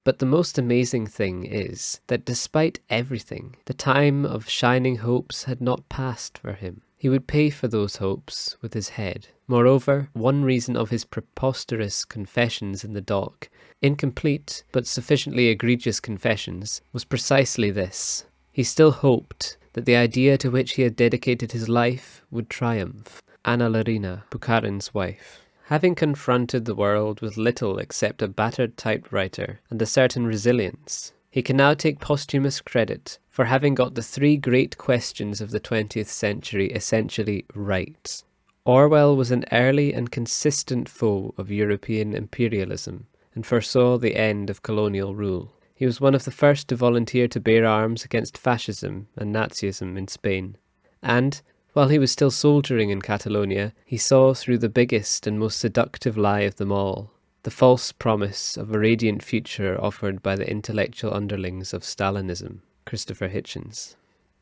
But the most amazing thing is that despite everything, the time of shining hopes had not passed for him. He would pay for those hopes with his head. Moreover, one reason of his preposterous confessions in the dock, incomplete but sufficiently egregious confessions, was precisely this. He still hoped that the idea to which he had dedicated his life would triumph. Anna Larina, Bukharin's wife. Having confronted the world with little except a battered typewriter and a certain resilience, he can now take posthumous credit for having got the three great questions of the 20th century essentially right. Orwell was an early and consistent foe of European imperialism and foresaw the end of colonial rule. He was one of the first to volunteer to bear arms against fascism and Nazism in Spain. And, while he was still soldiering in Catalonia, he saw through the biggest and most seductive lie of them all, the false promise of a radiant future offered by the intellectual underlings of Stalinism. Christopher Hitchens.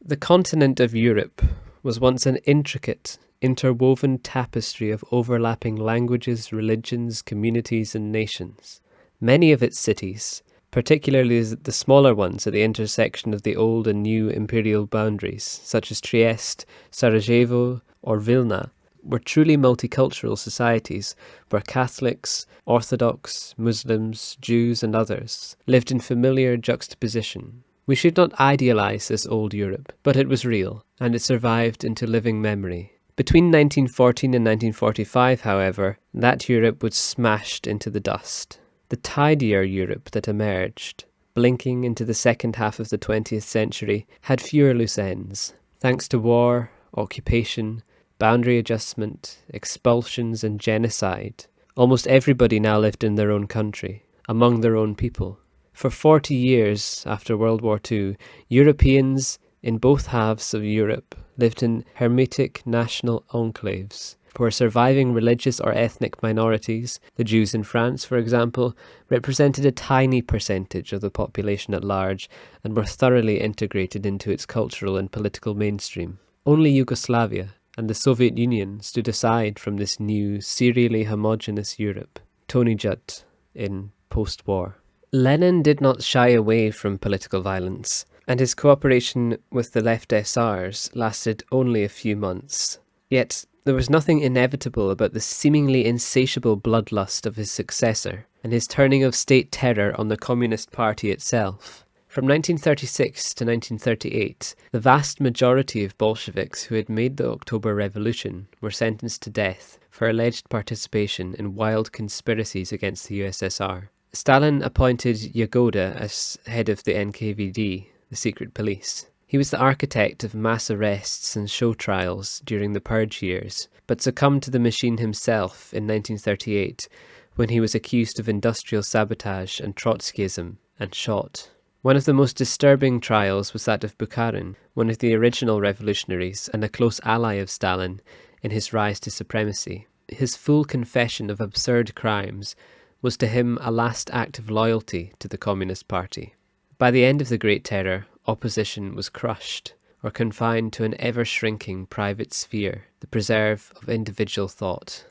The continent of Europe was once an intricate, interwoven tapestry of overlapping languages, religions, communities, and nations. Many of its cities, particularly the smaller ones at the intersection of the old and new imperial boundaries, such as Trieste, Sarajevo, or Vilna, were truly multicultural societies where Catholics, Orthodox, Muslims, Jews, and others lived in familiar juxtaposition. We should not idealize this old Europe, but it was real, and it survived into living memory. Between 1914 and 1945, however, that Europe was smashed into the dust. The tidier Europe that emerged, blinking into the second half of the 20th century, had fewer loose ends. Thanks to war, occupation, boundary adjustment, expulsions, and genocide, almost everybody now lived in their own country, among their own people. For 40 years after World War II, Europeans in both halves of Europe lived in hermetic national enclaves, where surviving religious or ethnic minorities, the Jews in France, for example, represented a tiny percentage of the population at large and were thoroughly integrated into its cultural and political mainstream. Only Yugoslavia and the Soviet Union stood aside from this new, serially homogeneous Europe. Tony Judd in Post-War. Lenin did not shy away from political violence, and his cooperation with the Left SRs lasted only a few months. Yet, there was nothing inevitable about the seemingly insatiable bloodlust of his successor, and his turning of state terror on the Communist Party itself. From 1936 to 1938, the vast majority of Bolsheviks who had made the October Revolution were sentenced to death for alleged participation in wild conspiracies against the USSR. Stalin appointed Yagoda as head of the NKVD, the secret police. He was the architect of mass arrests and show trials during the Purge years, but succumbed to the machine himself in 1938 when he was accused of industrial sabotage and Trotskyism and shot. One of the most disturbing trials was that of Bukharin, one of the original revolutionaries and a close ally of Stalin in his rise to supremacy. His full confession of absurd crimes was to him a last act of loyalty to the Communist Party. By the end of the Great Terror, opposition was crushed, or confined to an ever-shrinking private sphere, the preserve of individual thought.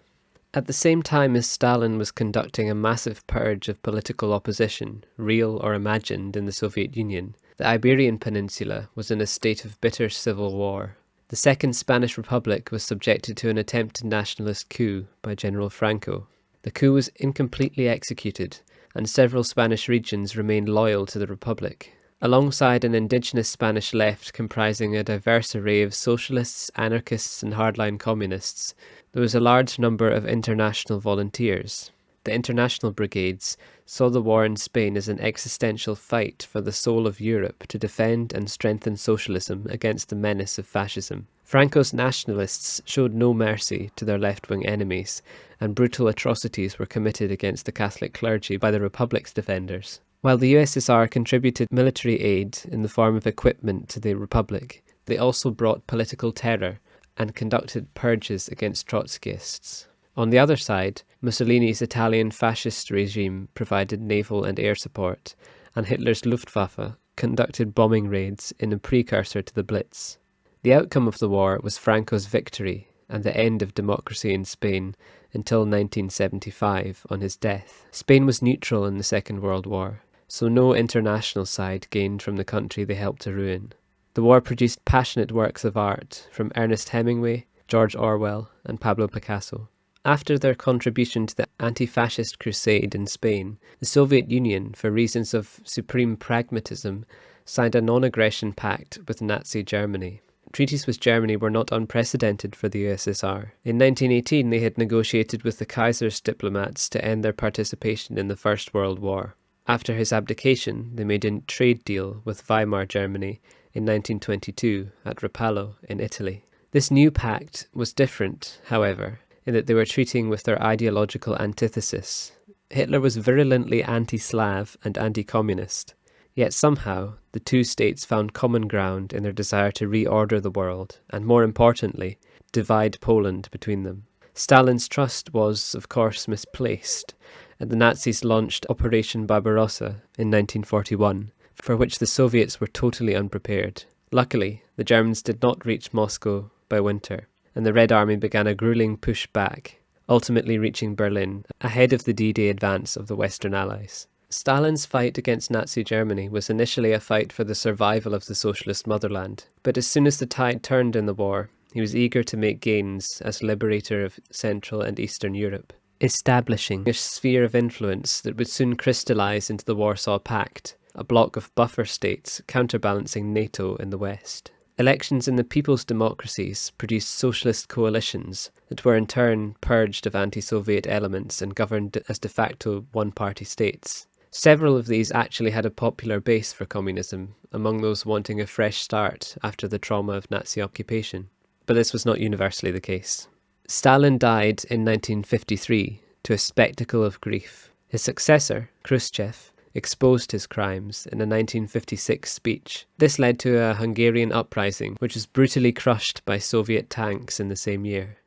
At the same time as Stalin was conducting a massive purge of political opposition, real or imagined, in the Soviet Union, the Iberian Peninsula was in a state of bitter civil war. The Second Spanish Republic was subjected to an attempted nationalist coup by General Franco. The coup was incompletely executed, and several Spanish regions remained loyal to the Republic. Alongside an indigenous Spanish left comprising a diverse array of socialists, anarchists, and hardline communists, there was a large number of international volunteers. The international brigades saw the war in Spain as an existential fight for the soul of Europe to defend and strengthen socialism against the menace of fascism. Franco's nationalists showed no mercy to their left-wing enemies, and brutal atrocities were committed against the Catholic clergy by the Republic's defenders. While the USSR contributed military aid in the form of equipment to the Republic, they also brought political terror and conducted purges against Trotskyists. On the other side, Mussolini's Italian fascist regime provided naval and air support, and Hitler's Luftwaffe conducted bombing raids in a precursor to the Blitz. The outcome of the war was Franco's victory and the end of democracy in Spain until 1975, on his death. Spain was neutral in the Second World War. so no international side gained from the country they helped to ruin. The war produced passionate works of art from Ernest Hemingway, George Orwell, and Pablo Picasso. After their contribution to the anti-fascist crusade in Spain, the Soviet Union, for reasons of supreme pragmatism, signed a non-aggression pact with Nazi Germany. Treaties with Germany were not unprecedented for the USSR. In 1918, they had negotiated with the Kaiser's diplomats to end their participation in the First World War. After his abdication, they made a trade deal with Weimar Germany in 1922 at Rapallo in Italy. This new pact was different, however, in that they were treating with their ideological antithesis. Hitler was virulently anti-Slav and anti-communist, yet somehow the two states found common ground in their desire to reorder the world and, more importantly, divide Poland between them. Stalin's trust was, of course, misplaced, and the Nazis launched Operation Barbarossa in 1941, for which the Soviets were totally unprepared. Luckily, the Germans did not reach Moscow by winter, and the Red Army began a grueling push back, ultimately reaching Berlin, ahead of the D-Day advance of the Western Allies. Stalin's fight against Nazi Germany was initially a fight for the survival of the socialist motherland, but as soon as the tide turned in the war, he was eager to make gains as liberator of Central and Eastern Europe, establishing a sphere of influence that would soon crystallize into the Warsaw Pact, a bloc of buffer states counterbalancing NATO in the West. Elections in the people's democracies produced socialist coalitions that were in turn purged of anti-Soviet elements and governed as de facto one-party states. Several of these actually had a popular base for communism, among those wanting a fresh start after the trauma of Nazi occupation. But this was not universally the case. Stalin died in 1953 to a spectacle of grief. His successor, Khrushchev, exposed his crimes in a 1956 speech. This led to a Hungarian uprising, which was brutally crushed by Soviet tanks in the same year.